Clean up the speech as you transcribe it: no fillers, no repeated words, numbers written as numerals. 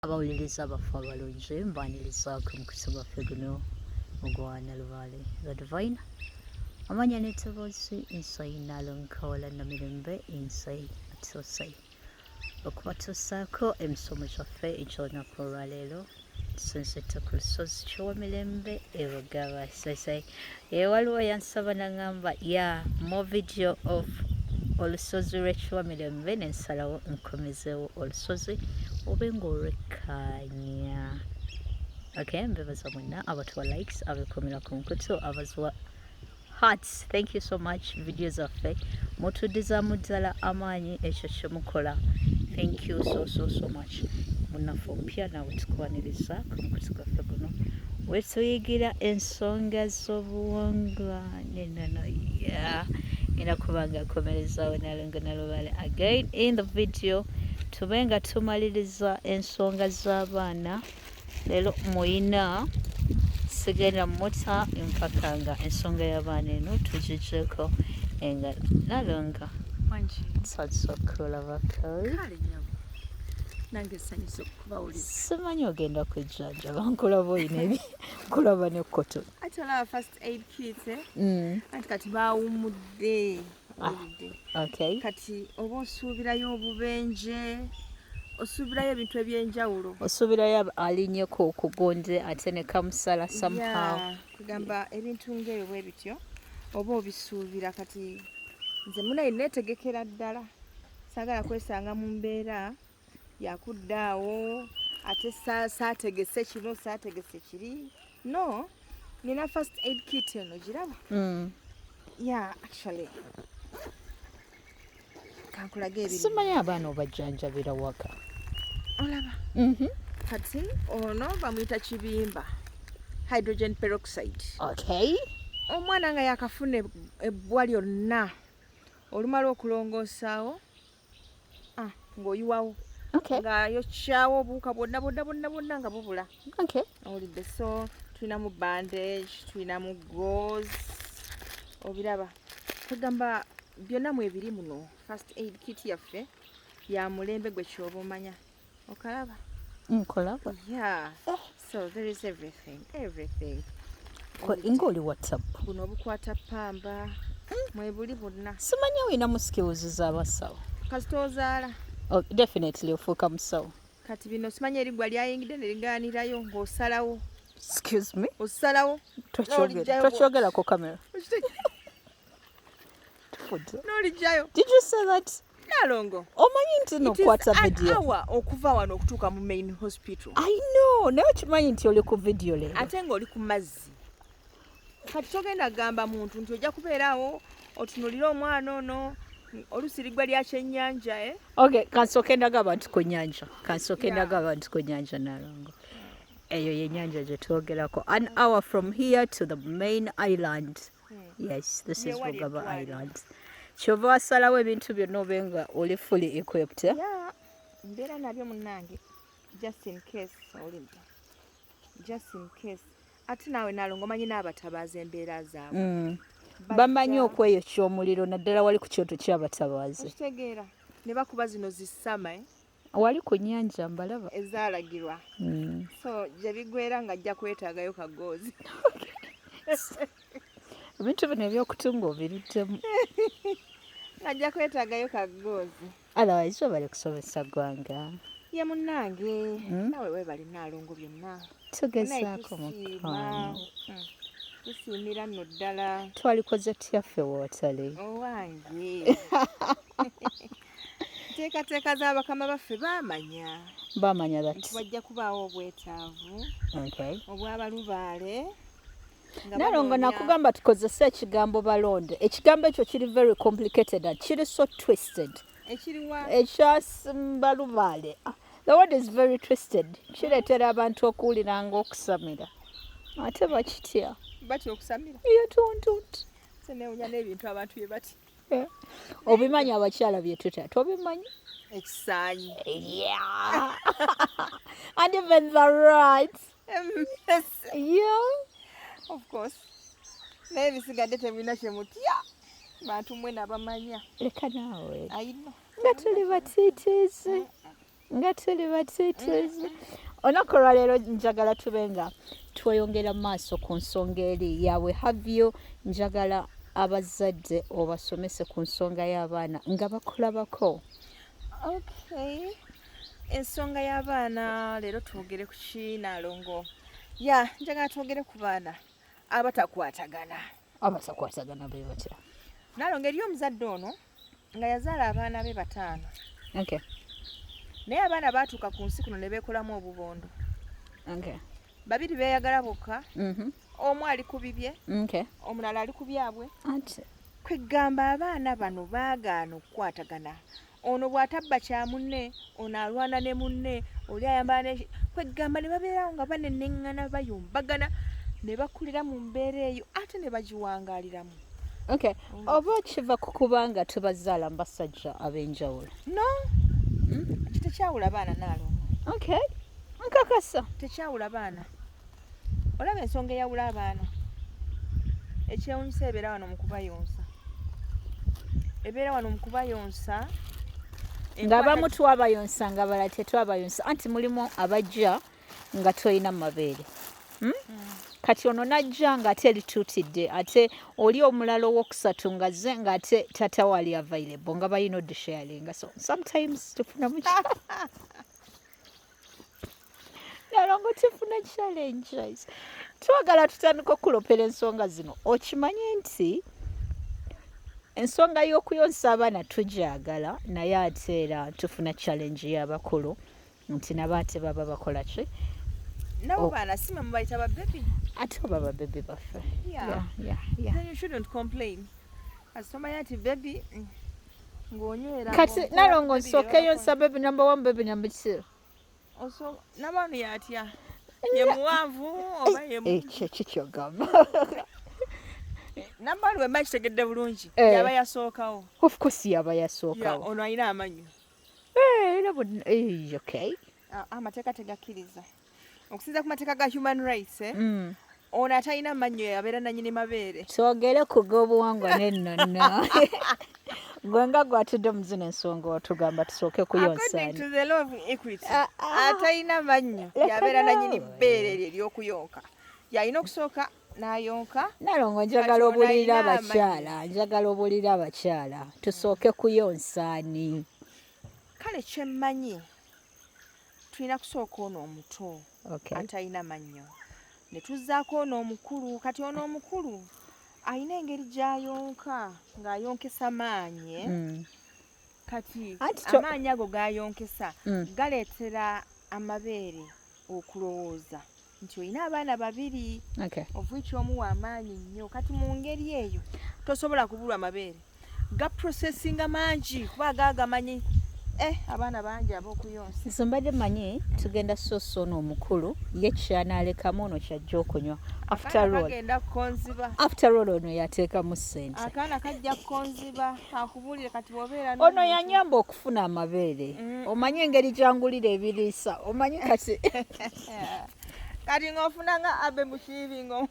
abawuliriza abafu abalungi mbanirizaako omukisa gwaffe guno ogwa Nalubaale the Divine amanya n'etteboozi Insai Nalonkola Namirembe Insai Atosai okubatuusaako emisomo gyaffe eky'olunaku olwaleero tusinzidde ku lusozi ky'Owamirembe Ebugaba Sasai waliwo yansaba n'agamba more video of olusozi lw'eky'Owamirembe n'ensalawo nkomezeewo olusozi obe ng'olwekkaanya. Okay, mbebaza mwenna abatuwa likes abekomera ku nkutu abazuwa hearts. Thank you so much. Video zaffe mutudizaamu ddala amaanyi ekyo kye mukola. Thank you so much. Munafu mpya nawe tukwaniriza ku nkutu gwaffe guno wetuyigira ensonga z'obuwangwa n'ennono era kubanga akomerezaawo Nalongo Nalubaale again in the video tubenga tumaliriza ensonga z'abaana. Leero muyina sigenda muta mpaka nga ensonga y'abaana eno tugigyeko enga Nalongo sasokulabako nange sanyusa okubawuliza. Simanyi ogenda kujjanjaba nkulaba oyina nkulaba n'ekkoto ate olaba first aid kit anti kati baawumudde okay. Kati oba osuubirayo obubenje osuubirayo ebintu ebyenjawulo osuubirayo alinyeko okugonde ate ne kamusala somehow kugamba ebintu ng'ebyo bwe bityo oba obisuubira. Kati nze munaye neetegekera ddala saagala kwesanga mu mbeera yakuddaawo ate saategese kino saategese kiri. No, nina first aid kit eno giraba. Actually kankulage ebiri simanyi abaana obajjanjabira waka olaba. Kati ono bamuyita kibimba hydrogen peroxide. Okay. Omwana nga yakafuna ebbwa lyonna olumala okulongoosaawo ng'oyiwawo nga yokyawo obuwuka bwonna nga bubula. Owulidde? So tulinamu bandage, tulinamu gauze, obiraba tugamba byonna mwebiri muno. First aid kit yaffe ya mulembe gwe kyoba omanya okalaba. Nkolaba. So there is everything. Nga oli WhatsApp buno obukwata pamba mwebuli bonna. simanyi olina mu skills z'abasawo kasita ozaala. Definitely ofuuka musawo. Kati bino simanyi eriggwa lyayingidde ne ligaanirayo ng'osalawo. Excuse me? Osalawo. Tokyogera ku kamera. N'olijjayo. Did you say that? Nalongo. Omanyi nti nokwata video. It is an hour okuva wano okutuuka mu main hospital. I know. Naye okimanyi nti oli ku video leero. Ate ng'oli ku mazzi. Kati togenda gamba muntu nti ojja kubeeraawo otunulire omwana ono olusirigwa lya kyennyanja. Okay, kansooke ndaga abantu ku nnyanja. Nalongo. Eyo y'ennyanja gye twogerako. An hour from here to the main island. Yes, this is Bugaba Island. Kyova wasalawo ebintu byonna obe nga oli fully equipped. Mbeera nabyo munnange just in case. Ate naawe Nalongo manyi n'abatabaazi embeera zaabwe. Bamanyi okweyokya omuliro naddala wali ku kyoto ky'abatabaazi. Okitegeera ne bakuba zino zissama wali ku nnyanja mbalaba ezaalagirwa. So gye bigwera ng'ajja kwetaagayo kagoozi. ebintu bino ebyokutunga obiruddemu ng'ajja kwetaagayo kagoozi. otherwise obali kusomesa ggwanga. Ye munnange nawe weebali Nalongo byonna tugezaako mukwano. Tusiimira nno ddala. Twalikoze tyaffe wootale. Owange. Teekateeka z'abakama baffe baamanya that wajja kubaawo obwetaavu obw'Abalubaale. Nalongo nakugamba tukozese ekigambo balonde. Ekigambo ekyo kiri very complicated and kiri so twisted. Ekya Balubaale. The word is very twisted. Kireetera abantu okuwulira ng'okusamira. Ate bakitya. Batya okusamira? Tontuti. Senewunya n'ebintu abantu bye bati. Obimanyi abakyala bye tuta. Tobimanyi? Ekisaanyi. And even the rights. Of course. Naye ebisigadde tebirina kye mutya. Bantu mwena abamanya. Leka naawe. Ayino. Nga tuli batiitiizi. nga tuli batiitiizi. Olunaku olwaleero njagala tube nga tweyongera maaso ku nsonga eri yaabwe havyo. Njagala abazadde obasomese ku nsonga y'abaana nga bakulabako. Okay. Ensonga y'abaana leero twogere ku ki Nalongo? Ya, njagala twogere ku baana abatakwatagana. Abatakwatagana be batya? Nalongo eriyo omuzadde ono nga yazaala abaana be 5. Okay. Naye abaana baatuuka ku nsi kuno ne beekolamu obubondo. Okay. 2 beeyagala bokka. Omu ali ku bibye. Okay. Omulala ali ku byabwe. Ate. Kwegamba abaana bano baagaana okukwatagana. Ono bw'atabba kya munne, ono alwana ne munne, oli ayambala ne kwegamba ne babeerawo nga banenneŋŋana bayombagana ne bakulira mu mbeera eyo ate ne bagiwangaaliramu. Okay. Oba kiva ku kubanga tubazaala mu basajja ab'enjawulo? No. Tekyawula baana Naalongo. Okay. Nkakasa. Tekyawula baana. Olaba ensonga eyawula abaana. Ekyewuunyisa ebeera wano mu kubayonsa. Ebeera wano mu kubayonsa. Nga abamu twabayonsa nga abalala tetwabayonsa. Anti mulimu abajja nga toyina mabeere. Kati ono najja nga ate lituutidde ate oli omulala owokusatu nga ze nga ate tata wali available nga balina oddisharinga. So sometimes tufuna Nalongo tufuna challenges. Twagala tutandika okulopera ensonga zino. Okimanye nti ensonga y'okuyonsa abaana tugyagala naye ate era tufuna challenge y'abakulu nti nabo ate baba bakola ki? Nabo baana sima mubayita ba baby. Ate oba ba baby baffe. Yeah. Then you shouldn't complain. Asoma yati baby ng'onywera. Kati Nalongo nsooke yonsa baby number 1 baby number 2. Also nabanu yatya. Ye muwanvu oba ye Kyogamba. Nambali we makitegedde bulungi. Yaba yasookawo. Of course yaba Yeah, yasookawo. ono alina amanyu. Okay. Amateeka tegakkiriza. Okusinza ku mateeka ga human rights, ono atalina mannyo yabeera nannyini mabeere. Twogere ku g'obuwangwa n'ennono. Gwe nga gwatudde mu zino ensonga otugamba tusooke kuyonsaani. According to the law of equity, atalina mannyo yabeera nannyini bbeere eryo ery'okuyonka. Yalina okusooka n'ayonka. Nalongo njagala obulira abakyala. Njagala obulira abakyala. Tusooke kuyonsaani. Kale kyemmanyi tulina kusooka ono omuto. Okay. Atalina mannyo. Ne tuzzaako ono omukulu. Kati ono omukulu alina engeri gy'ayonka ng'ayonkesa maanyi. Kati amaanyi ago g'ayonkesa galeetera amabeere okulowooza nti olina abaana 2 of which omu w'amaanyi nnyo. Kati mu ngeri eyo tosobola kubulwa mabeere. Gaprocesinga mangi kuba gaagamanyi. Abaana bangi ab'okuyonsa. Nze mbadde manyi tugenda soso ono omukulu ye kyanaalekamu ono kyajja okunywa. After all ono yateekamu ssente. Akaana kajja kukonziba akubulire kati bw'obeera ono yanyamba okufuna amabeere. Omanyi engeri gyangulira ebiriisa. Omanyi kati kati ng'ofuna nga abe mukiibi ngo